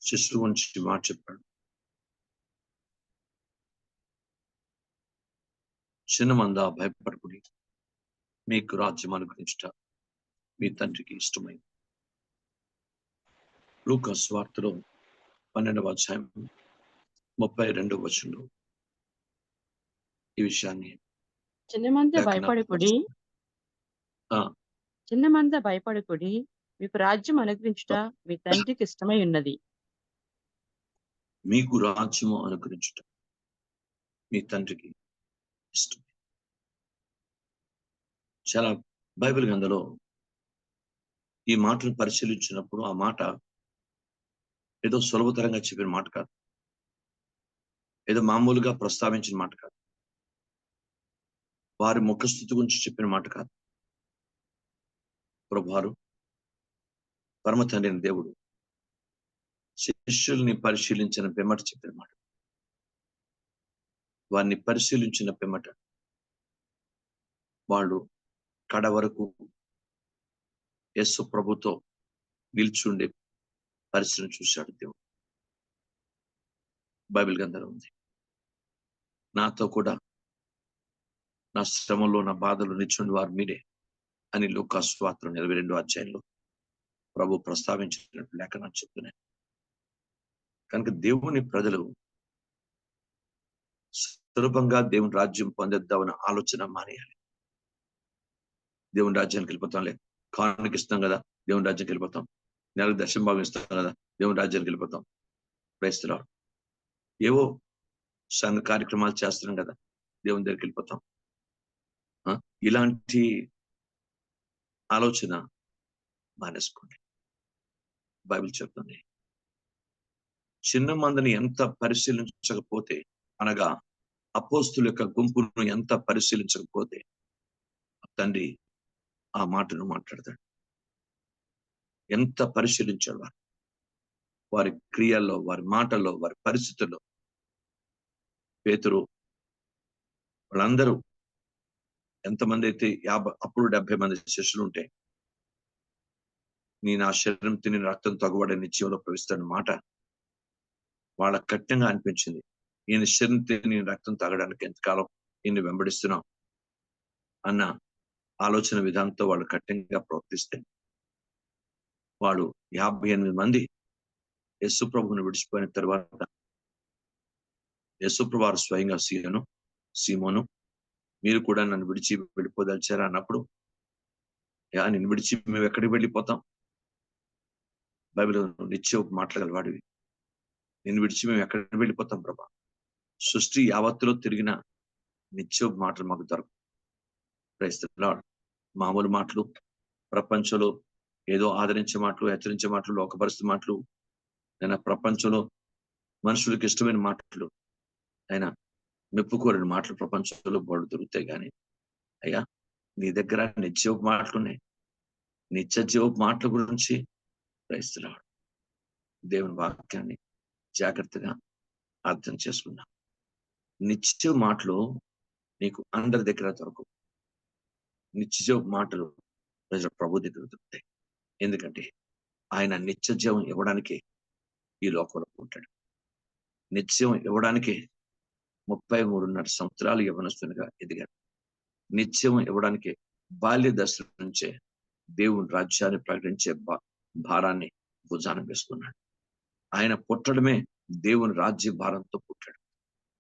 శిష్యుల గురించి మాట చెప్పాడు. చిన్న మంద భయపడకుడి, మీకు రాజ్యం అనుగ్రహించుట మీ తండ్రికి ఇష్టమైంది. లూకా సువార్తలో 12వ అధ్యాయం 32వ వచనంలో ఈ విషయాన్ని చిన్నమంద లేఖనాలు భయపడకుడి, ఆ, చిన్నమంద భయపడకుడి, మీకు రాజ్యం అనుగ్రహించుట మీ తండ్రికి ఇష్టమై ఉన్నది. మీకు రాజ్యము అనుగ్రహించుట మీ తండ్రికి ఇష్టం. చాలా బైబిల్ గ్రంథంలో ఈ మాటను పరిశీలించినప్పుడు ఆ మాట ఏదో సులభతరంగా చెప్పిన మాట కాదు, ఏదో మామూలుగా ప్రస్తావించిన మాట కాదు, వారి ముఖస్థుతి గురించి చెప్పిన మాట కాదు. ప్రభువారు పరమ తండ్రి అయిన దేవుడు శిష్యుల్ని పరిశీలించిన పిమ్మట చెప్పిన మాట. వారిని పరిశీలించిన పిమ్మట వాళ్ళు కడ వరకు యేసు ప్రభుతో నిల్చుండే పరిస్థితిని చూశాడు దేవుడు. బైబిల్ గ్రంథంలో ఉంది, నాతో కూడా నా శ్రమలో నా బాధలు నిల్చుండి వారు మీరే అని లూకా సువార్త 42వ అధ్యాయంలో ప్రభు ప్రస్తావించినట్టు లేఖనాలు చెప్తున్నాయి. కనుక దేవుని ప్రజలు సులభంగా దేవుని రాజ్యం పొందేద్దామన్న ఆలోచన మానేయాలి. దేవుని రాజ్యానికి వెళ్ళిపోతాంలే, కానుక ఇస్తాం కదా దేవుని రాజ్యానికి వెళ్ళిపోతాం, నెలకు దశమ భాగం ఇస్తాం కదా దేవుని రాజ్యానికి వెళ్ళిపోతాం, క్రైస్తవులు ఏవో సంఘ కార్యక్రమాలు చేస్తున్నాం కదా దేవుని దగ్గరికి వెళ్ళిపోతాం. ఇలాంటి ఆలోచన మానేసుకోండి. బైబిల్ చెప్తుంది, చిన్న మందిని ఎంత పరిశీలించకపోతే, అనగా అపోస్తుల యొక్క గుంపును ఎంత పరిశీలించకపోతే తండ్రి ఆ మాటను మాట్లాడతాడు. ఎంత పరిశీలించాడు వారి క్రియల్లో, వారి మాటల్లో, వారి పరిస్థితుల్లో. పేతురు వాళ్ళందరూ ఎంతమంది అయితే అప్పుడు 70 మంది శిష్యులు ఉంటే, నీ నా శరీరం తిని రక్తం తగుబడి నిత్యంలో ప్రవేశిస్తున్న మాట వాళ్ళ కఠినంగా అనిపించింది. ఈయన శరీరం తిని రక్తం తాగడానికి ఎంతకాలం ఈయన్ని వెంబడిస్తున్నాం అన్న ఆలోచన విధానంతో వాళ్ళు కఠినంగా ప్రవర్తిస్తే, వాడు 58 మంది యేసు ప్రభువుని విడిచిపోయిన తర్వాత యేసు ప్రభు వారు స్వయంగా సీమోను మీరు కూడా నన్ను విడిచి వెళ్ళిపోదలిచారా అన్నప్పుడు, నిన్ను విడిచి మేము ఎక్కడికి వెళ్ళిపోతాం? బైబిల్ నిత్య మాట్లాడగలవాడివి, నిన్ను విడిచి మేము ఎక్కడికి వెళ్ళిపోతాం ప్రభా? సృష్టి యావత్తులో తిరిగిన నిత్య మాటలు మాకు దొరకవు. క్రైస్తవులాడు మామూలు మాటలు, ప్రపంచంలో ఏదో ఆదరించే మాటలు, హెచ్చరించే మాటలు, లోకపరిస్థితి మాటలు, అయినా ప్రపంచంలో మనుషులకు ఇష్టమైన మాటలు, అయినా మెప్పుకోరిన మాటలు ప్రపంచంలో బోర్డు దొరుకుతాయి. కానీ అయ్యా నీ దగ్గర నిత్యపు మాటలున్నాయి. నిత్య జీవపు మాటల గురించి క్రైస్తవులాడు దేవుని వాక్యాన్ని జాగ్రత్తగా అర్థం చేసుకున్నాం. నిత్య మాటలు నీకు అందరి దగ్గర దొరకవు. నిత్య మాటలు ప్రజల ప్రభు దగ్గర దొరుకుతాయి. ఎందుకంటే ఆయన నిత్య జీవం ఇవ్వడానికే ఈ లోకంలో ఉంటాడు. నిత్యం ఇవ్వడానికే 33.5 సంవత్సరాలు యవనస్తునిగా ఎదిగాడు. నిత్యం ఇవ్వడానికే బాల్య దశ నుంచే దేవుని రాజ్యాన్ని ప్రకటించే భారాన్ని భుజాన వేసుకున్నాడు. ఆయన పుట్టడమే దేవుని రాజ్య భారంతో పుట్టాడు.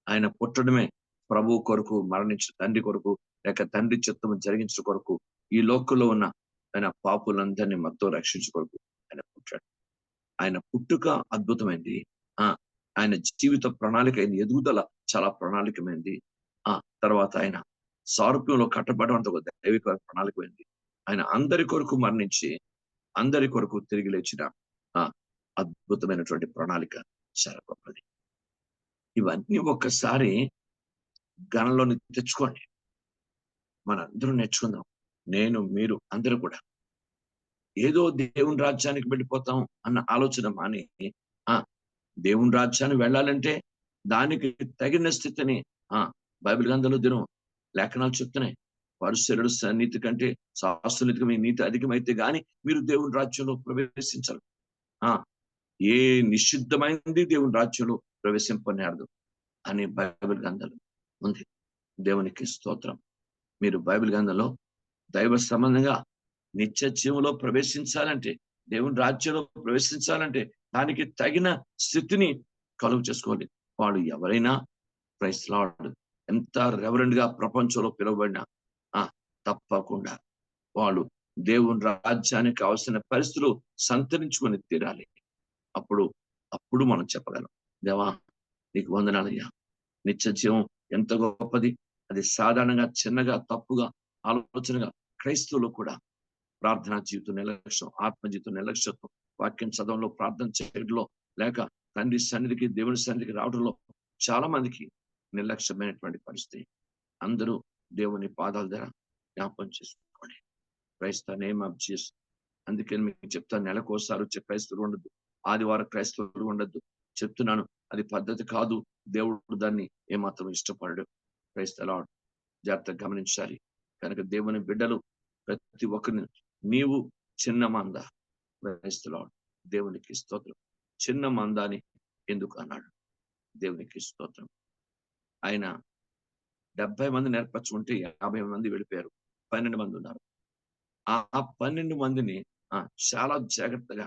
ఆయన పుట్టడమే ప్రభు కొరకు మరణించిన తండ్రి కొరకు, లేక తండ్రి చిత్తము జరిగించిన కొరకు, ఈ లోకంలో ఉన్న ఆయన పాపులందరినీ మొత్తం రక్షించు కొరకు ఆయన పుట్టాడు. ఆయన పుట్టుక అద్భుతమైంది. ఆయన జీవిత ప్రణాళిక, ఆయన ఎదుగుదల చాలా ప్రణాళికమైంది. తర్వాత ఆయన సారూప్యంలో కట్టబడమంత ఒక దైవిక ప్రణాళికమైంది. ఆయన అందరి కొరకు మరణించి అందరి కొరకు తిరిగి లేచిన అద్భుతమైనటువంటి ప్రణాళిక చాలా గొప్పది. ఇవన్నీ ఒక్కసారి గణంలోని తెచ్చుకోండి. మనందరూ నేర్చుకుందాం. నేను, మీరు అందరూ కూడా ఏదో దేవుని రాజ్యానికి వెళ్ళిపోతాం అన్న ఆలోచన మాని, దేవుని రాజ్యానికి వెళ్ళాలంటే దానికి తగిన స్థితిని బైబిల్ గ్రంథంలో దినం లేఖనాలు చెప్తున్నాయి. పరిశీలుడు నీతి కంటే శాస్త్రనీతిగా మీ నీతి అధికమైతే గాని మీరు దేవుని రాజ్యంలో ప్రవేశించాలి. ఏ నిషిద్ధమైంది దేవుని రాజ్యంలో ప్రవేశింపనేరదు అని బైబిల్ గ్రంథంలో ఉంది. దేవునికి స్తోత్రం. మీరు బైబిల్ గ్రంథంలో దైవ సంబంధంగా నిత్య జీవంలో ప్రవేశించాలంటే, దేవుని రాజ్యంలో ప్రవేశించాలంటే దానికి తగిన స్థితిని కలుగు చేసుకోవాలి. వాడు ఎవరైనా ప్రైజ్ లార్డ్ ఎంత రెవరెండ్ గా ప్రపంచంలో పిలువబడినా తప్పకుండా వాళ్ళు దేవుని రాజ్యానికి కావాల్సిన పరిస్థితులు సంతరించుకొని తీరాలి. అప్పుడు మనం చెప్పగలం, దేవా నీకు వందనాలయ్యా, నిత్య జీవం ఎంత గొప్పది. అది సాధారణంగా చిన్నగా తప్పుగా ఆలోచనగా క్రైస్తవులు కూడా ప్రార్థనా జీవితం నిర్లక్ష్యం, ఆత్మ జీవితం నిర్లక్ష్యత్వం, వాక్యం చదవంలో, ప్రార్థన చేయడంలో, లేక తండ్రి సన్నిధికి దేవుని సన్నిధికి రావడంలో చాలా మందికి నిర్లక్ష్యమైనటువంటి పరిస్థితి. అందరూ దేవుని పాదాల దగ్గర జ్ఞాపకం చేసుకోండి. క్రైస్త నేమ్ ఆఫ్ జీసస్. అందుకని మీకు చెప్తాను, నెలకోసారి వచ్చే క్రైస్తవులు ఉండద్దు, ఆదివారం క్రైస్తవులు ఉండద్దు చెప్తున్నాను. అది పద్ధతి కాదు. దేవుడు దాన్ని ఏమాత్రం ఇష్టపడడు. క్రైస్త లార్డ్ జాగ్రత్తగా గమనించాలి. కనుక దేవుని బిడ్డలు ప్రతి ఒక్కరిని, నీవు చిన్న మంద, క్రైస్త లార్డ్ దేవునికి స్తోత్రం. చిన్న మంద అని ఎందుకు అన్నాడు? దేవునికి స్తోత్రం. ఆయన 70 మంది నేర్పరచుకుంటే 50 మంది వెళ్ళిపోయారు, 12 మంది ఉన్నారు. ఆ 12 మందిని చాలా జాగ్రత్తగా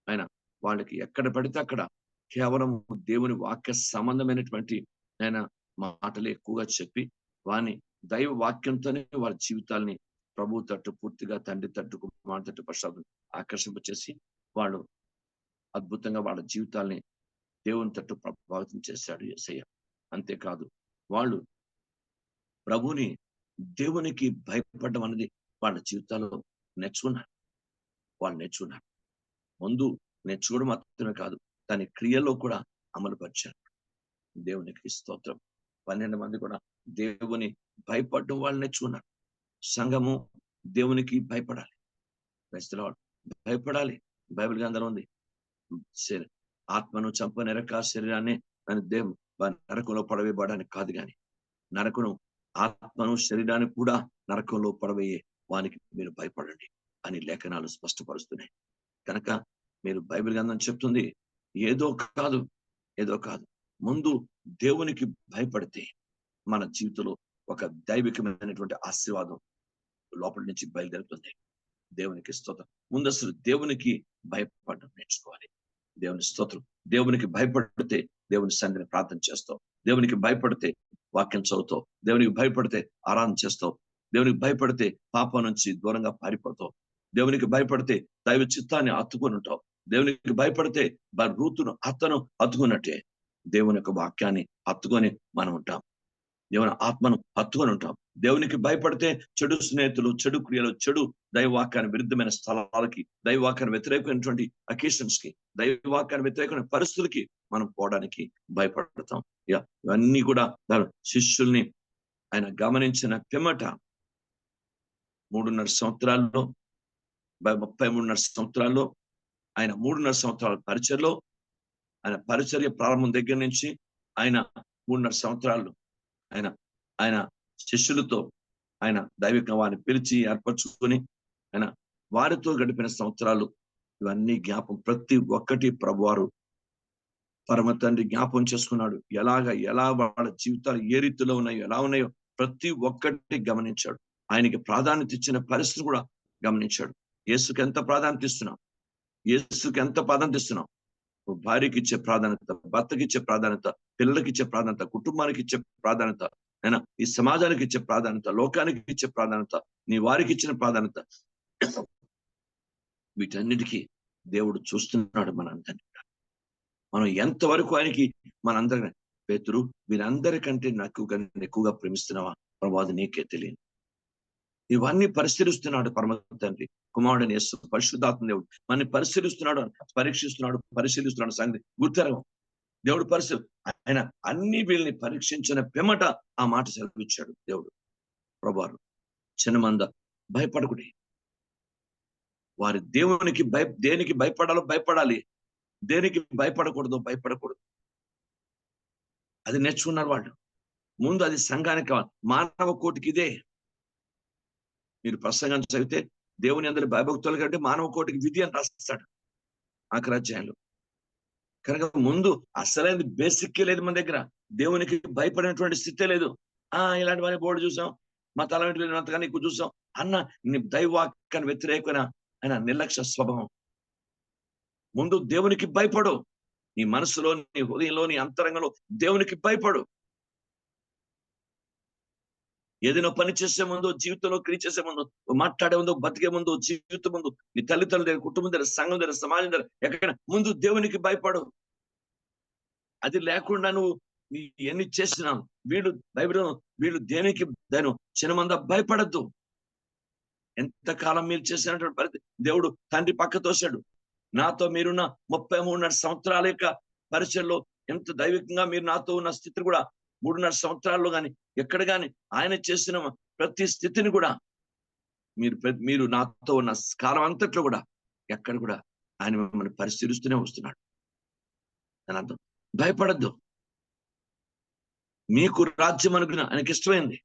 ఆయన వాళ్ళకి ఎక్కడ పడితే అక్కడ కేవలం దేవుని వాక్య సంబంధమైనటువంటి ఆయన మాటలు ఎక్కువగా చెప్పి, వాని దైవ వాక్యంతోనే వారి జీవితాల్ని ప్రభు తట్టు, పూర్తిగా తండ్రి తట్టు, కుమారుని తట్టు పశ్చాత్తం ఆకర్షింపచేసి వాళ్ళు అద్భుతంగా వాళ్ళ జీవితాల్ని దేవుని తట్టు ప్రభావితం చేశాడు యేసయ్య. అంతేకాదు, వాళ్ళు ప్రభుని, దేవునికి భయపడడం అనేది వాళ్ళ జీవితాల్లో నేర్చుకున్నారు. వాళ్ళు నేర్చుకున్నారు. ముందు నేర్చుకోవడం మాత్రమే కాదు, దాని క్రియల్లో కూడా అమలుపరిచారు. దేవునికి స్తోత్రం. 12 మంది కూడా దేవుని భయపడడం వాళ్ళు నేర్చుకున్నారు. సంఘము దేవునికి భయపడాలి. భయపడాలి. బైబిల్ గ్రంథంలో ఉంది, ఆత్మను చంపనెరక శరీరాన్ని నరకంలో పడవేయబడడానికి కాదు, కానీ నరకను, ఆత్మను, శరీరాన్ని కూడా నరకంలో పడవేయే వానికి మీరు భయపడండి అని లేఖనాలు స్పష్టపరుస్తున్నాయి. కనుక మీరు బైబిల్ గ్రంథం చెప్తుంది, ఏదో కాదు, ముందు దేవునికి భయపడితే మన జీవితంలో ఒక దైవికమైనటువంటి ఆశీర్వాదం లోపల నుంచి బయలుదేరుతుంది. దేవునికి స్తోత్రం. ముందు అసలు దేవునికి భయపడడం నేర్చుకోవాలి. దేవుని స్తోత్రం. దేవునికి భయపడితే దేవుని సన్నిధిని ప్రార్థన చేస్తావు. దేవునికి భయపడితే వాక్యం చదువుతావు. దేవునికి భయపడితే ఆరాధన చేస్తావు. దేవునికి భయపడితే పాపం నుంచి దూరంగా పారిపోతావు. దేవునికి భయపడితే దైవ చిత్తాన్ని హత్తుకొని ఉంటావు. దేవునికి భయపడితే రూతును హత్తుకున్నట్టే దేవుని యొక్క వాక్యాన్ని హత్తుకొని మనం ఉంటాం. దేవుని ఆత్మను హత్తుకొని ఉంటాం. దేవునికి భయపడితే చెడు స్నేహితులు, చెడు క్రియలు, చెడు దైవవాక్యాన్ని విరుద్ధమైన స్థలాలకి, దైవవాక్యాన్ని వ్యతిరేకమైనటువంటి అకేషన్స్ కి, దైవవాక్యాన్ని వ్యతిరేకమైన పరిస్థితులకి మనం పోవడానికి భయపడతాం. ఇవన్నీ కూడా శిష్యుల్ని ఆయన గమనించిన పిమ్మట 3.5 సంవత్సరాల్లో, 33.5 సంవత్సరాల్లో, ఆయన 3.5 సంవత్సరాల పరిచర్లో, ఆయన పరిచర్య ప్రారంభం దగ్గర నుంచి ఆయన 3.5 సంవత్సరాలు ఆయన శిష్యులతో ఆయన దైవిక వారిని పిలిచి ఏర్పరచుకొని ఆయన వారితో గడిపిన సంవత్సరాలు, ఇవన్నీ జ్ఞాపం, ప్రతి ఒక్కటి ప్రభువారు పరమ తండ్రి జ్ఞాపం చేసుకున్నాడు. ఎలా వాళ్ళ జీవితాలు ఏ రీతిలో ఉన్నాయో, ఎలా ఉన్నాయో ప్రతి ఒక్కటి గమనించాడు. ఆయనకి ప్రాధాన్యత ఇచ్చిన పరిస్థితి కూడా గమనించాడు. యేసుకి ఎంత ప్రాధాన్యత ఇస్తున్నాం? భార్యకి ఇచ్చే ప్రాధాన్యత, భర్తకి ఇచ్చే ప్రాధాన్యత, పిల్లలకి ఇచ్చే ప్రాధాన్యత, కుటుంబానికి ఇచ్చే ప్రాధాన్యత, ఈ సమాజానికి ఇచ్చే ప్రాధాన్యత, లోకానికి ఇచ్చే ప్రాధాన్యత, నీ వారికి ఇచ్చిన ప్రాధాన్యత, వీటన్నిటికీ దేవుడు చూస్తున్నాడు మనందరినీ. మనం ఎంతవరకు ఆయనకి మనందరి పేతురు వీరందరికంటే నాకు ఎక్కువగా ప్రేమిస్తున్నావా ప్రభు, అది నీకే తెలియదు. ఇవన్నీ పరిశీలిస్తున్నాడు పరమ తండ్రి, కుమారుడని యేసు, పరిశుద్ధాత్మ దేవుడు మనని పరిశీలిస్తున్నాడు సంగతి గుర్తెరగం. దేవుడు ఆయన అన్ని వీళ్ళని పరీక్షించిన పిమ్మట ఆ మాట సెలవిచ్చాడు దేవుడు. ప్రభువారు, చిన్నమంద భయపడకుడి. వారి దేవునికి దేనికి భయపడాలో భయపడాలి, దేనికి భయపడకూడదు. అది నేర్చుకున్నారు వాళ్ళు. ముందు అది సంఘానికి కావాలి, మానవ కోటికి ఇదే. మీరు ప్రసంగం చదివితే దేవుని అందరి భయభక్తులు కంటే మానవ కోటికి విధి అని రాస్తాడు ఆఖరి అధ్యాయంలో. కనుక ముందు అసలైన బేసిక్ లేదు మన దగ్గర. దేవునికి భయపడినటువంటి స్థితే లేదు. ఇలాంటి వారి బోర్డు చూసాం, మా తల వెంట్రుకలు ఎక్కువ చూసాం అన్న దైవవాక్యాన్ని వ్యతిరేకమైన ఆయన నిర్లక్ష్య స్వభావం. ముందు దేవునికి భయపడు. నీ మనసులో, నీ హృదయంలో, నీ అంతరంగంలో దేవునికి భయపడు. ఏదైనా పని చేసే ముందు, జీవితంలో క్రియ చేసే ముందు, మాట్లాడే ముందు, బతికే ముందు, జీవితం ముందు, నీ తల్లిదండ్రుల దగ్గర, కుటుంబం దగ్గర, సంఘం దగ్గర, సమాజం దగ్గర, ఎక్కడైనా ముందు దేవునికి భయపడు. అది లేకుండా నువ్వు ఎన్ని చేసినావు, వీళ్ళు దేనికి దాని చిన్నమంద భయపడద్దు. ఎంతకాలం మీరు చేసినటువంటి పరిస్థితి దేవుడు తండ్రి పక్క తోశాడు. నాతో మీరున్న 33.5 సంవత్సరాల యొక్క పరిచయంలో ఎంత దైవికంగా మీరు నాతో ఉన్న స్థితిని కూడా 3.5 సంవత్సరాల్లో కానీ ఎక్కడ కానీ ఆయన చేసిన ప్రతి స్థితిని కూడా మీరు నాతో ఉన్న కాలం అంతట్లో కూడా ఎక్కడ కూడా ఆయన మిమ్మల్ని పరిశీలిస్తూనే వస్తున్నాడు. అని అర్థం. భయపడద్దు. మీకు రాజ్యం అనుకున్న ఆయనకి ఇష్టమైంది.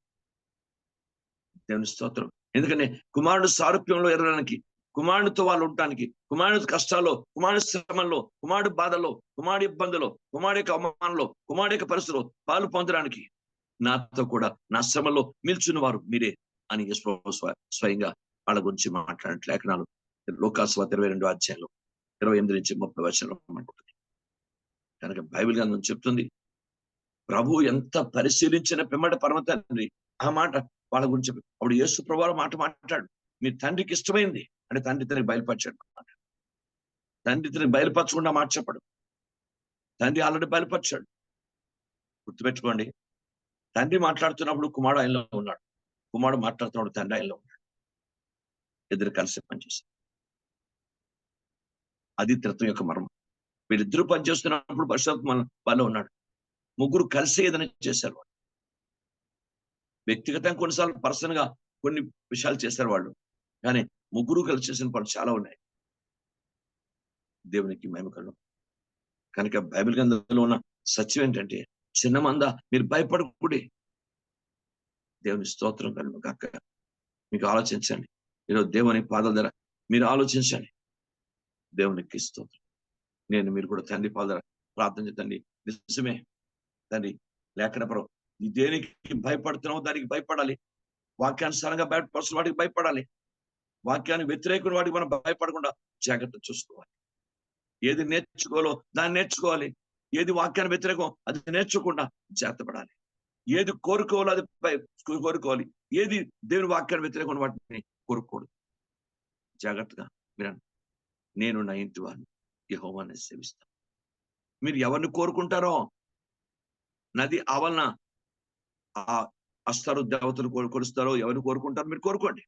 దేవుని స్తోత్రం. ఎందుకంటే కుమారుడు సారూప్యంలో ఎరగడానికి, కుమారుడితో వాళ్ళు ఉండటానికి, కుమారుడు కష్టాల్లో, కుమారుడు శ్రమంలో, కుమారుడు బాధల్లో, కుమారుడు ఇబ్బందులో, కుమారుడు యొక్క అవమానంలో, కుమారుడు యొక్క పరిస్థితిలో పాలు పొందడానికి నాతో కూడా నా శ్రమలో నిల్చున్న వారు మీరే అని స్వయంగా వాళ్ళ గురించి మాట్లాడిన లేఖనాలు లోకాసువార్త 22వ అధ్యాయంలో 28 నుంచి 30 వచనంలో ఉంటుంది. కనుక బైబిల్ గ్రంథం చెప్తుంది, ప్రభు ఎంత పరిశీలించిన పిమ్మట పరమ తండ్రి ఆ మాట వాళ్ళ గురించి అప్పుడు యేసు ప్రభువు మాట మాట్లాడు, మీ తండ్రికి ఇష్టమైంది అంటే తండ్రి తనకి బయలుపరిచాడు. తండ్రి తనకి బయలుపరచకుండా మాట చెప్పడు. తండ్రి ఆల్రెడీ బయలుపరిచాడు. గుర్తుపెట్టుకోండి, తండ్రి మాట్లాడుతున్నప్పుడు కుమారుడు ఆయనలో ఉన్నాడు, కుమారుడు మాట్లాడుతున్నప్పుడు తండ్రి ఆయనలో ఉన్నాడు. ఇద్దరు కలిసి పనిచేస్తారు. అది త్రిత్వం యొక్క మర్మం. వీళ్ళిద్దరూ పనిచేస్తున్నప్పుడు పరిశుద్ధాత్మ వాళ్ళు ఉన్నాడు. ముగ్గురు కలిసి ఏదైనా చేశారు. వాళ్ళు వ్యక్తిగతంగా కొన్నిసార్లు పర్సనల్ గా కొన్ని విషయాలు చేశారు వాళ్ళు, కానీ ముగ్గురు కలిసి చేసిన పనులు చాలా ఉన్నాయి. దేవునికి మహిమ కలుగును. కనుక బైబిల్ గ్రంథంలో ఉన్న సత్యం ఏంటంటే, చిన్న మంద మీరు భయపడకూడే. దేవుని స్తోత్రం కలుగును గాక. మీకు ఆలోచించండి. ఈరోజు దేవుని పాదాల దగ్గర మీరు ఆలోచించండి. దేవునికి స్తోత్రం. మీరు కూడా తండ్రి పాదాల ప్రార్థన చేయండి. నిజమే తండ్రి, లేఖనపరం దేనికి భయపడుతున్నావు దానికి భయపడాలి. వాక్యానుసారంగా భయపడాల్సిన వాటికి భయపడాలి. వాక్యానికి వ్యతిరేకుని వాటికి మనం భయపడకుండా జాగ్రత్త చూసుకోవాలి. ఏది నేర్చుకోవాలో దాన్ని నేర్చుకోవాలి. ఏది వాక్యాన్ని వ్యతిరేకం అది నేర్చుకోకుండా జాగ్రత్త పడాలి. ఏది కోరుకోవాలో అది కోరుకోవాలి. ఏది దేవుని వాక్యాన్ని వ్యతిరేకం వాటిని కోరుకోకూడదు. జాగ్రత్తగా మీరు నేను నా ఇంటి వారిని యెహోవాను సేవిస్తాను. మీరు ఎవరిని కోరుకుంటారో, నది ఆవలన అస్తారు దేవతలు కొలుస్తారో ఎవరిని కోరుకుంటారో మీరు కోరుకోండి.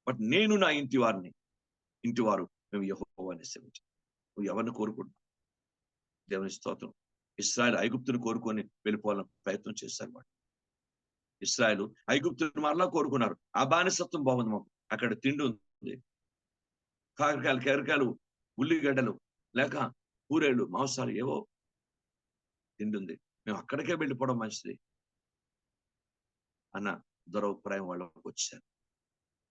బట్ నేను నా ఇంటి వారు మేము యెహోవాను సేవించాం. నువ్వు ఎవరిని కోరుకుంటున్నావు? దేవుని స్తోత్రం. ఇశ్రాయేలు ఐగుప్తుని కోరుకొని వెళ్ళిపోవాలని ప్రయత్నం చేశారు. వాడు ఇశ్రాయేలు ఐగుప్తుని మరలా కోరుకున్నారు. ఆ బానిసత్వం బాగుంది మాకు, అక్కడ తిండి ఉంది, కాకరకాయలు, కేరకాయలు, ఉల్లిగడ్డలు, లేక పూరేళ్ళు, మాంసాలు, ఏవో తిండి ఉంది, మేము అక్కడికే వెళ్ళిపోవడం మంచిది అన్న దురభిప్రాయం వాళ్ళకి వచ్చారు.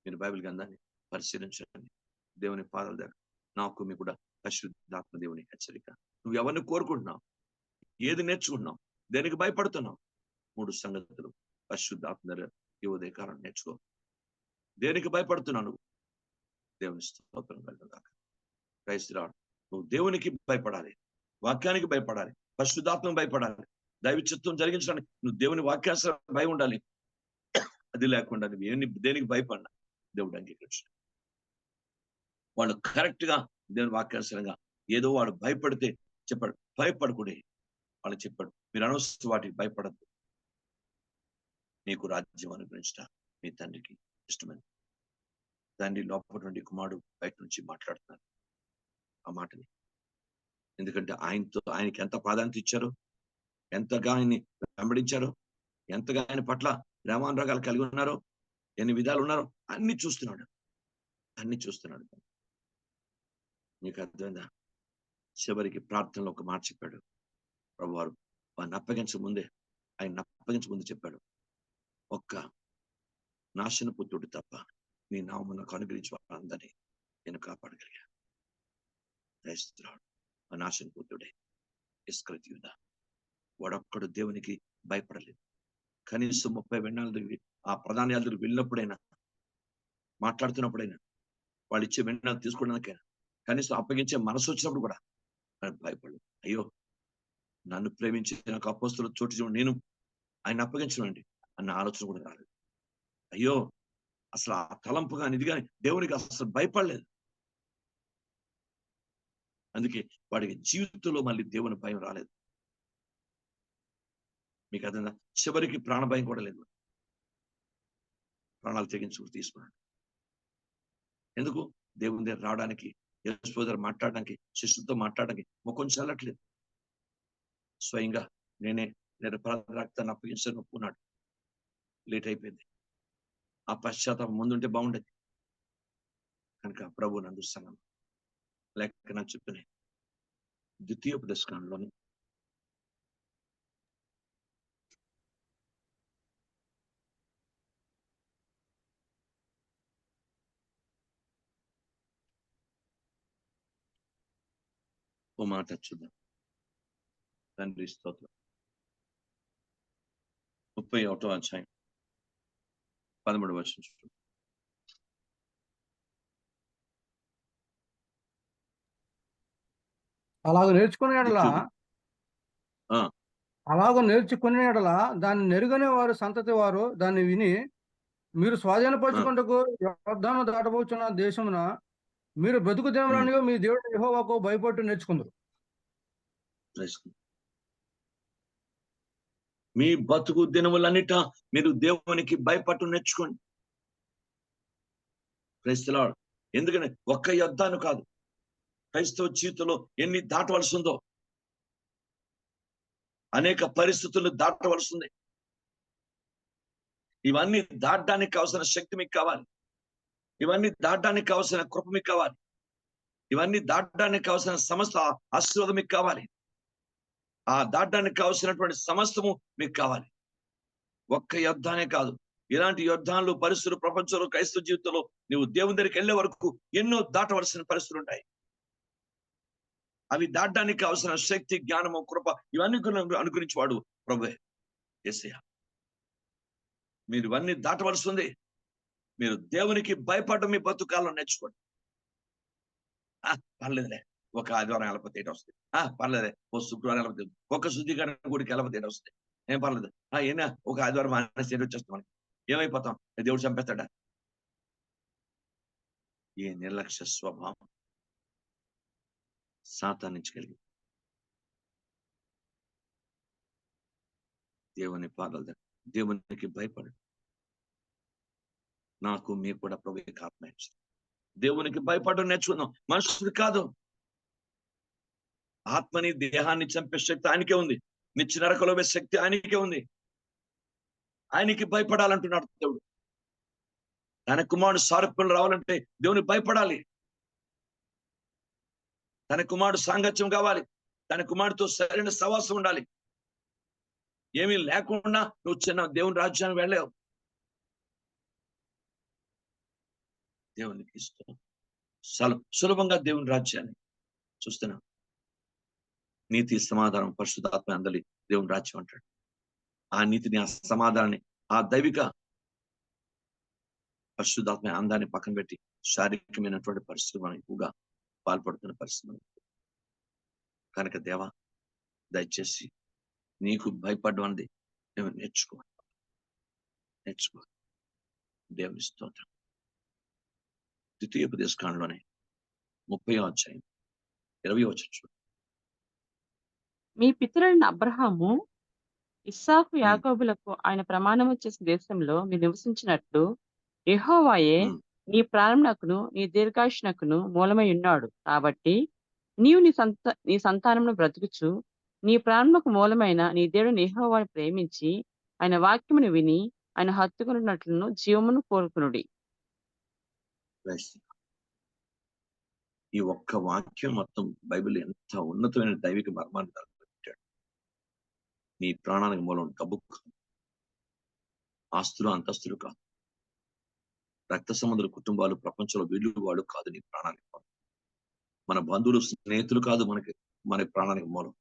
మీరు బైబిల్ గ్రంథాన్ని పరిశీలించండి. దేవుని పాదాల దగ్గర నాకు మీకు కూడా పరిశుద్ధాత్మ దేవుని హెచ్చరిక. నువ్వు ఎవరిని కోరుకుంటున్నావు? ఏది నేర్చుకుంటున్నావు? దేనికి భయపడుతున్నావు? 3 సంగతులు పరిశుద్ధాత్మ ఈ ఉదయకాలం నేర్చుకో. దేనికి భయపడుతున్నావు నువ్వు? దేవుని స్తోత్రం కలుగుగాక. క్రైస్తవుడు, నువ్వు దేవునికి భయపడాలి, వాక్యానికి భయపడాలి, పరిశుద్ధాత్మకు భయపడాలి. దైవ చిత్తం జరిగించడానికి నువ్వు దేవుని వాక్యాస భయం ఉండాలి. అది లేకుండా నువ్వు దేనికి భయపడినా దేవుడు అంగీకరించాడు. వాళ్ళు కరెక్ట్ గా దేవుని వాక్యానుసారంగా ఏదో వాడు భయపడితే చెప్పాడు, భయపడకూడే వాళ్ళు చెప్పాడు, మీరు అనవసర వాటికి భయపడద్దు, నీకు రాజ్యం అనుగ్రహించట మీ తండ్రికి ఇష్టమైంది. తండ్రి లోపల నుండి కుమారుడు బయట నుంచి మాట్లాడుతున్నారు ఆ మాటని. ఎందుకంటే ఆయనకి ఎంత ప్రాధాన్యత ఇచ్చారో, ఎంతగా ఆయన్ని వెంబడించారో, ఎంతగా ఆయన పట్ల ప్రేమానురాగాలు కలిగి ఉన్నారో, ఎన్ని విధాలు ఉన్నారో అన్ని చూస్తున్నాడు. నీకు అర్థమైందా? చివరికి ప్రార్థనలో ఒక మాట చెప్పాడు ప్రభువారు. ఆయన అప్పగించక ముందే చెప్పాడు, ఒక్క నాశన పుత్రుడు తప్ప నీ నామమునకు అనుగ్రహించి వాళ్ళందరినీ నేను కాపాడగలిగా. ఆ నాశన పుత్రుడే ఇస్కరియోతు యూదా. వాడొక్కడు దేవునికి భయపడలేదు. కనీసం 30 వెన్నాళ్ళ దగ్గర ఆ ప్రధాన యాజకుల దగ్గరికి వెళ్ళినప్పుడైనా, మాట్లాడుతున్నప్పుడైనా, వాళ్ళు ఇచ్చే వెన్నాలు తీసుకోవడానికైనా కనీసం అప్పగించే మనసు వచ్చినప్పుడు కూడా ఆయన భయపడలేదు. అయ్యో, నన్ను ప్రేమించి నాకు అపోస్తలుడు చోటు నేను ఆయన అప్పగించనండి అన్న ఆలోచన కూడా రాలేదు. అయ్యో, అసలు ఆ తలంపు కానీ ఇది కానీ దేవునికి అసలు భయపడలేదు. అందుకే వాడికి జీవితంలో మళ్ళీ దేవుని భయం రాలేదు. మీకు అర్థంగా చివరికి ప్రాణ భయం కూడా లేదు. ప్రాణాలు తెగించుకుని తీసుకున్నాడు. ఎందుకు? దేవుని దగ్గర రావడానికి, యేసు దగ్గర మాట్లాడడానికి, శిష్యులతో మాట్లాడడానికి ముఖం చల్లట్లేదు. స్వయంగా నేను రక్తాన్ని అప్పగించాను ఒప్పుకున్నాడు. లేట్ అయిపోయింది. ఆ పశ్చాత్తాపం ముందుంటే బాగుండేది. కనుక ప్రభు నందు సంగం లేక నాకు చెప్తున్నాయి. ద్వితీయోపదేశకాండలోని 1 మాట చూద్దాం. తండ్రి స్తోత్రం. 31వ అధ్యాయం 13వ వచనం చూద్దాం. అలాగ నేర్చుకునే ఎడల దాన్ని నెరుగనే వారు సంతతి వారు దాన్ని విని మీరు స్వాధీనపరచుకుంటకు యొర్దాను దాటబోచున్న దేశమున మీరు బ్రతుకు దినములనియో మీ దేవుడు యెహోవాకు భయపట్టు నేర్చుకుందరు. మీ బతుకు దినములన్నిట మీరు దేవునికి భయపట్టు నేర్చుకోండి. Praise the lord. ఎందుకంటే ఒక్క యుద్ధాన్ని కాదు, క్రైస్తవ జీవితంలో ఎన్ని దాటవలసి ఉందో, అనేక పరిస్థితులను దాటవలసి ఉంది. ఇవన్నీ దాటడానికి కావాల్సిన శక్తి మీకు కావాలి. ఇవన్నీ దాటడానికి కావాల్సిన కృప మీకు కావాలి. ఇవన్నీ దాటడానికి కావాల్సిన సమస్త ఆశీర్వాదం మీకు కావాలి. ఆ దాటడానికి కావాల్సినటువంటి సమస్తము మీకు కావాలి. ఒక్క యుద్ధానే కాదు, ఇలాంటి యుద్ధాలు పరిస్థితులు ప్రపంచంలో క్రైస్తవ జీవితంలో నువ్వు దేవుని దగ్గరికి వెళ్ళే వరకు ఎన్నో దాటవలసిన పరిస్థితులు ఉంటాయి. అవి దాటడానికి కావాల్సిన శక్తి, జ్ఞానము, కృప ఇవన్నీ అనుగ్రహించేవాడు ప్రభువే, యేసయ్య. మీరు ఇవన్నీ దాటవలసి ఉంది. మీరు దేవునికి భయపడడం మీ బతుకాల్లో నేర్చుకోండి. పర్లేదులే, ఒక ఆదివారం వెళ్ళకపోతే ఏంటి వస్తుంది, పర్లేదే ఓ శుక్రవారం వెళ్ళకపోతే, ఒక శుద్ధీకరణ గుడికి వెళ్ళకపోతే ఏంటి వస్తుంది, ఏం పర్లేదు, ఏనా ఒక ఆదివారం మానేసి ఏంటి వచ్చేస్తాం, మనకి ఏమైపోతాం, దేవుడు చంపేస్తాడా? ఈ నిర్లక్ష్య స్వభావం సాతాను నుంచి కలిగి దేవుని పాదాల దగ్గర దేవునికి భయపడు. నాకు మీకు కూడా ప్రభువుకి ఆత్మ ఇచ్చింది. దేవునికి భయపడడం నేర్చుకుందాం. మనుషుడు కాదు. ఆత్మని దేహాన్ని చంపే శక్తి ఆయనకే ఉంది. నిత్య నరకలో వేసే శక్తి ఆయనకే ఉంది. ఆయనకి భయపడాలంటున్నాడు దేవుడు. తన కుమారుడు సారూప్యం రావాలంటే దేవుని భయపడాలి. తన కుమారుడు సాంగత్యం కావాలి. తన కుమారుడితో సరైన సవాసం ఉండాలి. ఏమీ లేకుండా నువ్వు చిన్న దేవుని రాజ్యానికి వెళ్ళలేవు. దేవునికి ఇష్టం సులభంగా దేవుని రాజ్యాన్ని చూస్తున్నా. నీతి, సమాధానం, పరిశుద్ధాత్మ అందలి దేవుని రాజ్యం అంటాడు. ఆ నీతిని, ఆ సమాధానాన్ని, ఆ దైవిక పరిశుద్ధాత్మ అందాన్ని పక్కన పెట్టి శారీరకమైనటువంటి పరిస్థితులు మనం ఎక్కువగా పాల్పడుతున్న పరిస్థితులు. కనుక దేవా, దయచేసి నీకు భయపడడం అనేది మేము నేర్చుకోవాలి. దేవుని స్తోత్రం. ద్వితీయోపదేశకాండలోనే 30వ అధ్యాయం 20వ వచనం. మీ పితరులైన అబ్రహాము, ఇస్సాకు, యాకోబులకు ఆయన ప్రమాణము చేసిన దేశంలో మీరు నివసించినట్లు యెహోవాయే నీ ప్రాణమునకును నీ దీర్ఘాయుష్నకును మూలమై ఉన్నాడు. కాబట్టి నీవు నీ సంతానమును బ్రతుకుచు నీ ప్రాణమునకు మూలమైన నీ దేవుని యెహోవాను ప్రేమించి ఆయన వాక్యమును విని ఆయన హత్తుకున్నట్లను జీవమును కోరుకునుడి. ఈ ఒక్క వాక్యం మొత్తం బైబిల్ ఎంత ఉన్నతమైన దైవిక మర్మాన్ని పెట్టాడు. నీ ప్రాణానికి మూలం డబ్బు కాదు, ఆస్తులు అంతస్తులు కాదు, రక్త సంబంధుల కుటుంబాలు, ప్రపంచంలో వీళ్ళు కాదు. నీ ప్రాణానికి మూలం మన బంధువులు, స్నేహితులు కాదు మన ప్రాణానికి మూలం.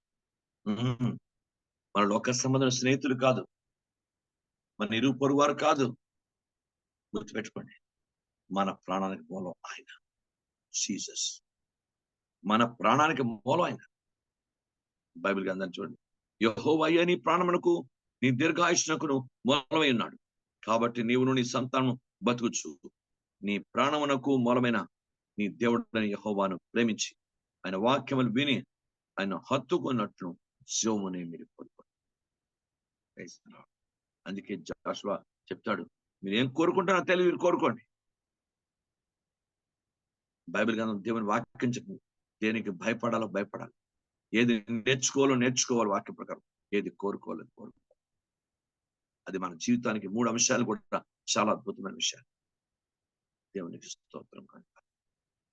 ఉమ్. మన లోక సంబంధం స్నేహితులు కాదు, మన ఇరుగు పొరుగు వారు కాదు. గుర్తుపెట్టుకోండి, మన ప్రాణానికి మూలం ఆయన, జీసస్. మన ప్రాణానికి మూలం ఆయన. బైబిల్ గ్రంథాన్ని చూడండి, యెహోవాయే నీ ప్రాణమునకు నీ దీర్ఘాయుష్నకును మూలమై ఉన్నాడు. కాబట్టి నీవును నీ సంతానం బతుకుచు నీ ప్రాణమునకు మూలమైన నీ దేవుడని యెహోవాను ప్రేమించి ఆయన వాక్యములు విని ఆయన హత్తుకున్నట్లు శివముని మీరు కోరుకోండి. అందుకే జాషువా చెప్తాడు, మీరు ఏం కోరుకుంటారో తెలివి మీరు కోరుకోండి. బైబిల్ గ్రంథం దేవుని వాక్యం చెప్పింది, దేనికి భయపడాలో భయపడాలి, ఏది నేర్చుకోవాలి వాక్య ప్రకారం, ఏది కోరుకోవాలని కోరుకోవాలి. అది మన జీవితానికి 3 అంశాలు కూడా చాలా అద్భుతమైన విషయాలు. దేవునికి స్తోత్రం. కనుక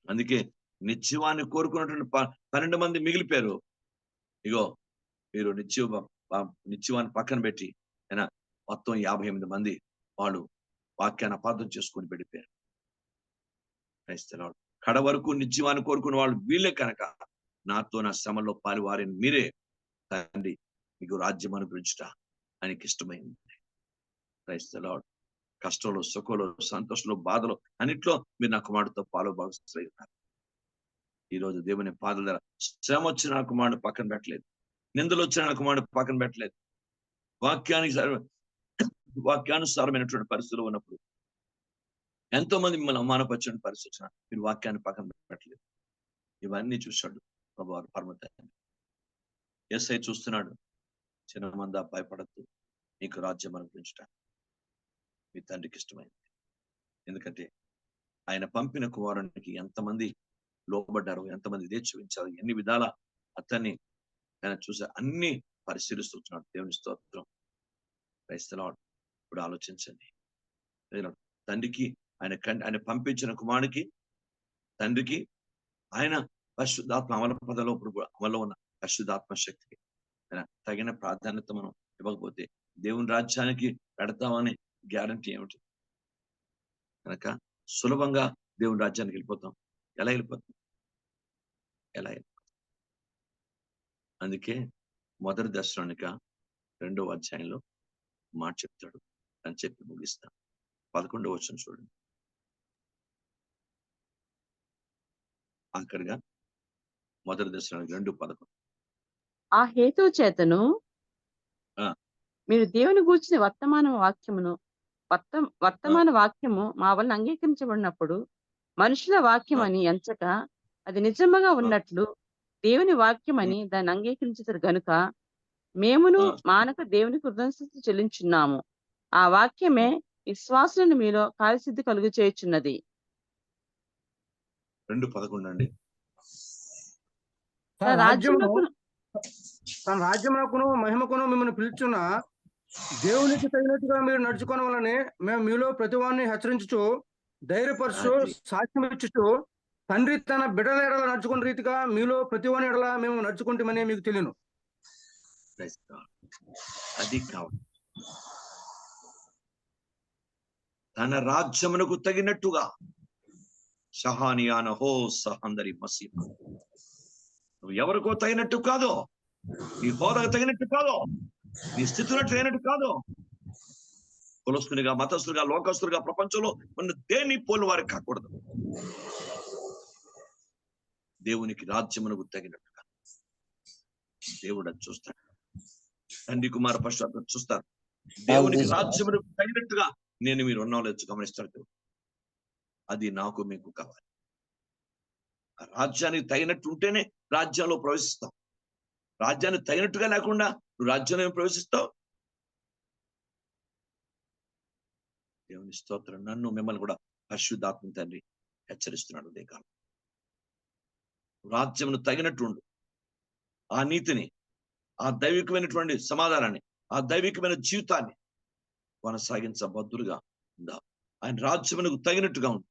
అందుకే నిత్యవాన్ని కోరుకున్నటువంటి 12 మంది మిగిలిపోయారు. ఇగో మీరు నిత్యవాన్ని పక్కన పెట్టి అయినా మొత్తం 58 మంది వాళ్ళు వాక్యాన్ని అపార్థం చేసుకుని వెళ్ళిపోయారు. కడ వరకు నిత్యవాన్ని కోరుకున్న వాళ్ళు వీళ్ళే కనుక నాతో నా శ్రమలో పాలువారిని మీరే తండ్రి మీకు రాజ్యం అనుగ్రహించుట ఆయనకి ఇష్టమైంది. క్రైస్తలాడు కష్టంలో, సుఖంలో, సంతోషంలో, బాధలో అన్నిట్లో మీరు నా కుమారుడితో పాలు భాగస్తులై ఉన్నారు. ఈ రోజు దేవుని పాదల దగ్గర శ్రమ వచ్చిన నా కుమారుడు పక్కన పెట్టలేదు, నిందలు వచ్చిన నా కుమారుడు పక్కన పెట్టలేదు. వాక్యానుసారమైనటువంటి పరిస్థితులు ఉన్నప్పుడు ఎంతో మంది మిమ్మల్ని అవమానపరిచిన పరిస్థితి వచ్చిన మీరు వాక్యాన్ని పక్కన పెట్టలేదు. ఇవన్నీ చూశాడు ప్రభువారు పరమ తండ్రి. యేసయ్య చూస్తున్నాడు, చిన్న మంది భయపడద్దు, నీకు రాజ్యం అనుగ్రహించుట మీ తండ్రికి ఇష్టమైంది. ఎందుకంటే ఆయన పంపిన కుమారునికి ఎంతమంది లోబడ్డారు, ఎంతమంది ఇదే చూపించారు, ఎన్ని విధాల అతన్ని ఆయన చూసా అన్ని పరిశీలిస్తున్నాడు. దేవుని స్తోత్రం. క్రైస్తలాడు ఇప్పుడు ఆలోచించండి, తండ్రికి ఆయన పంపించిన కుమారునికి, తండ్రికి ఆయన పరిశుద్ధాత్మ అమల అమలో ఉన్న పరిశుద్ధాత్మ శక్తికి తగిన ప్రాధాన్యత మనం ఇవ్వకపోతే దేవుని రాజ్యానికి పెడతామని గ్యారంటీ ఏమిటి? కనుక సులభంగా దేవుని రాజ్యానికి వెళ్ళిపోతాం. ఎలా వెళ్ళిపోతాం? అందుకే మొదటి దశలోనిక 2వ అధ్యాయంలో మాట చెప్తాడు అని చెప్పి ముగిస్తాను. 11వ వచనం చూడండి. ఆఖరిగా మొదటి దశలోనిక 2:11. ఆ హేతువు చేతను మీరు దేవుని గూర్చిన వర్తమాన వాక్యము మా వలన అంగీకరించబడినప్పుడు మనుషుల వాక్యం అని ఎంచక అది నిజముగా ఉన్నట్లు దేవుని వాక్యం అని దాన్ని అంగీకరించారు గనుక మేమును మానక దేవుని కృతజ్ఞత చెల్లించున్నాము. ఆ వాక్యమే విశ్వాసులను మీలో కార్యసిద్ధి కలుగు చేయుచున్నది. 2:11 అండి. తన రాజ్యమునకును మహిమకును మిమ్మల్ని పిలుచున్న దేవునికి తగినట్టుగా మీరు నడుచుకోవాలని మేము మీలో ప్రతి వారిని హెచ్చరించుచు ధైర్యపరుచు సాక్ష్యం ఇచ్చుచు తండ్రి తన బిడ్డల ఎడల నడుచుకున్న రీతిగా మీలో ప్రతి వాని ఎడల మేము నడుచుకుంటామని మీకు తెలియను. అది కావాలి. తన రాజ్యమునకు తగినట్టుగా షహానియాన హో సహందరి మసీమ. నువ్వు ఎవరికో తగినట్టు కాదు, నీ హోదాకు తగినట్టు కాదు, నీ స్థితిలో తగినట్టు కాదు. కులస్తునిగా, మతస్థులుగా, లోకస్తులుగా ప్రపంచంలో ఉన్న దేన్ని పోలిన వారికి కాకూడదు. దేవునికి రాజ్యమునకు తగినట్టుగా దేవుడు అది చూస్తాడు. తండ్రి కుమార పశ్చాత్త చూస్తారు. దేవునికి రాజ్యమునకు తగినట్టుగా నేను మీరు ఉన్నాలేచ్చు గమనిస్తాడు. అది నాకు మీకు కావాలి. ఆ రాజ్యానికి తగినట్టు ఉంటేనే రాజ్యంలో ప్రవేశిస్తాం. రాజ్యానికి తగినట్టుగా లేకుండా నువ్వు రాజ్యంలో ప్రవేశిస్తావు. దేవుని స్తోత్రం. నన్ను మిమ్మల్ని కూడా పరిశుద్ధాత్మ తండ్రి హెచ్చరిస్తున్నాడు. అదే కాలం రాజ్యమును తగినట్టు ఉండు. ఆ నీతిని, ఆ దైవికమైనటువంటి సమాధానాన్ని, ఆ దైవికమైన జీవితాన్ని కొనసాగించబద్దులుగా ఉందా. ఆయన రాజ్యమునకు తగినట్టుగా ఉంది.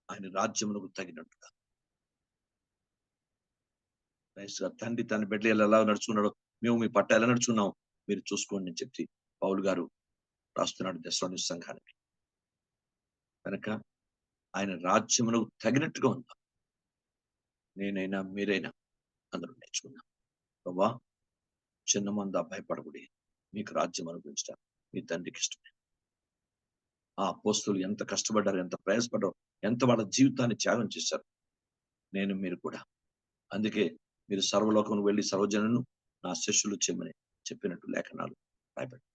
ఆయన రాజ్యమునకు తగినట్టుగా తండ్రి తన బిడ్డలు ఎలా నడుచుకున్నాడో మేము మీ పట్ల ఎలా నడుచుకున్నాం మీరు చూసుకోండి అని చెప్పి పౌలు గారు రాస్తున్నాడు దశలోని సంఘానికి. కనుక ఆయన రాజ్యమునకు తగినట్టుగా ఉందా. నేనైనా మీరైనా అందరూ నేర్చుకుందాం. ప్రభా, చిన్న మంద భయపడకుడి, మీకు రాజ్యం అనుభవించడం మీ తండ్రికి ఇష్టమే. ఆ అపోస్తలులు ఎంత కష్టపడ్డారు, ఎంత ప్రయాసపడ్డారు, ఎంత వాళ్ళ జీవితాన్ని త్యాగం చేశారు. నేను మీరు కూడా. అందుకే మీరు సర్వలోకం వెళ్ళి సర్వజనులను నా శిష్యులు చెమ్మని చెప్పినట్టు లేఖనాలు రాయబడి.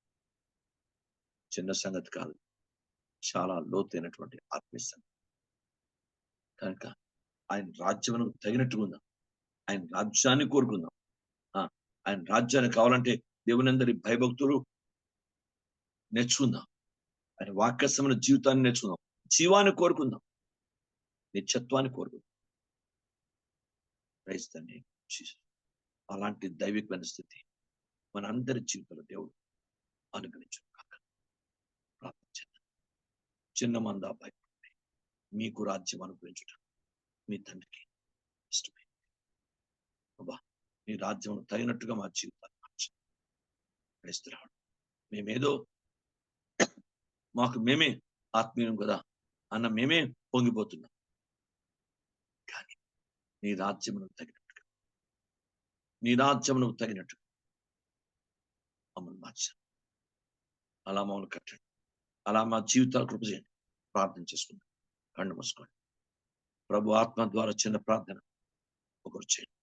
చిన్న సంగతి కాదు, చాలా లోతైనటువంటి ఆత్మీయ సంగతి. కనుక ఆయన రాజ్యమును తగినట్టుగా ఉందాం, ఆయన రాజ్యాన్ని కోరుకుందాం. ఆయన రాజ్యాన్ని కావాలంటే దేవుని అందరి భయభక్తులు నేర్చుకుందాం, ఆయన వాక్యసమైన జీవితాన్ని నేర్చుకుందాం, జీవాన్ని కోరుకుందాం, నిత్యత్వాన్ని కోరుకుందాం. క్రైస్తవాన్ని అలాంటి దైవికమైన స్థితి మన అందరి జీవితంలో దేవుడు అనుగ్రహించు కాక. ప్రార్థన చేద్దాం. చిన్న మంద భయపడి మీకు రాజ్యం అనుగ్రహించుట మీ తండ్రికి ఇష్టమే. బాబా, మీ రాజ్యం తగినట్టుగా మా జీవితాన్ని మార్చండి. క్రైస్తవుడు మేమేదో మాకు మేమే ఆత్మీయం కదా అన్న మేమే పొంగిపోతున్నాం. కానీ నీ రాజ్యమును తగినట్టుగా, నీ రాజ్యమును తగినట్టుగా మమ్మల్ని మార్చండి. అలా మమ్మల్ని కట్టండి. అలా మా జీవితాలు కృప చేయండి. ప్రార్థన చేసుకుందాం. కళ్ళు మూసుకోండి. ప్రభు ఆత్మ ద్వారా చిన్న ప్రార్థన ఒకరు చేయండి.